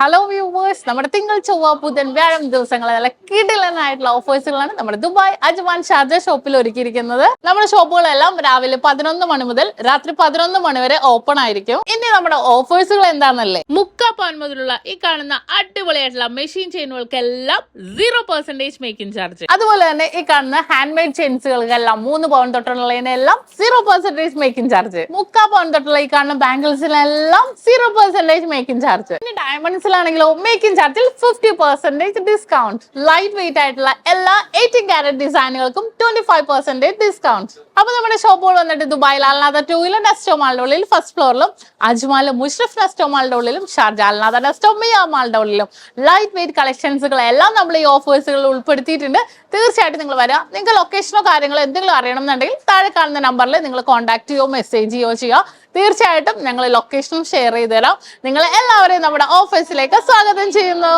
Hello viewers, നമ്മുടെ തിങ്കൾ ചൊവ്വ ബുധൻ വ്യാഴം ദിവസങ്ങളിൽ നല്ല കിടിലനായിട്ടുള്ള ഓഫേഴ്സുകളാണ് നമ്മുടെ ദുബായ് അജ്മാൻ ഷാർജ ഷോപ്പിൽ ഒരുക്കിയിരിക്കുന്നത്. നമ്മുടെ ഷോപ്പുകളെല്ലാം രാവിലെ 11 മണി മുതൽ രാത്രി 11 മണി വരെ ഓപ്പൺ ആയിരിക്കും. ഇനി നമ്മുടെ ഓഫേഴ്സുകൾ എന്താണെന്നല്ലേ, 3 പവൻ മുതലുള്ള ഈ കാണുന്ന അടിപൊളിയായിട്ടുള്ള മെഷീൻ ചെയിനുകൾക്കെല്ലാം 0% മേക്കിംഗ് ചാർജ്. അതുപോലെ തന്നെ ഈ കാണുന്ന ഹാൻഡ് മെയ്ഡ് ചെയിൻസുകൾക്കെല്ലാം 3 പവൻ തൊട്ടുള്ളതിനെല്ലാം 0% മേക്കിംഗ് ചാർജ്. 3 പവൻ തൊട്ടുള്ള ഈ കാണുന്ന ബാംഗിൾസിനെല്ലാം 0% മേക്കിംഗ് ചാർജ്. ഇനി ഡയമണ്ട്സ് ാണെങ്കിലോ മേക്കിംഗ് ചാർജിൽ 50% ഡിസ്കൗണ്ട്. ലൈറ്റ് വെയിറ്റ് ആയിട്ടുള്ള എല്ലാ 18 കാരറ്റ് ഡിസൈനുകൾക്കും 25% ഡിസ്കൗണ്ട്. അപ്പൊ നമ്മുടെ ഷോപ്പുകൾ വന്നിട്ട് ദുബായിൽ അൽനാദ 2 നെസ്റ്റോ മാളിന്റെ ഉള്ളിൽ ഫസ്റ്റ് ഫ്ലോറിലും, അജ്മാലിലെ മുഷ്റഫ് നെസ്റ്റോ മാളിന്റെ ഉള്ളിലും, ഷാർജ അൽനാദ നെസ്റ്റോ മിയ മാളിന്റെ ഉള്ളിലും ലൈറ്റ് വെയിറ്റ് കളക്ഷൻസുകളെല്ലാം നമ്മൾ ഈ ഓഫേഴ്സുകളിൽ ഉൾപ്പെടുത്തിയിട്ടുണ്ട്. തീർച്ചയായിട്ടും നിങ്ങൾ വരാം. നിങ്ങൾക്ക് ലൊക്കേഷനോ കാര്യങ്ങളോ എന്തെങ്കിലും അറിയണം എന്നുണ്ടെങ്കിൽ താഴെ കാണുന്ന നമ്പറിൽ നിങ്ങൾ കോൺടാക്ട് ചെയ്യോ മെസ്സേജ് ചെയ്യോ ചെയ്യുക. തീർച്ചയായിട്ടും ഞങ്ങൾ ലൊക്കേഷനും ഷെയർ ചെയ്ത് തരാം. നിങ്ങൾ എല്ലാവരെയും നമ്മുടെ ഓഫീസിലേക്ക് സ്വാഗതം ചെയ്യുന്നു.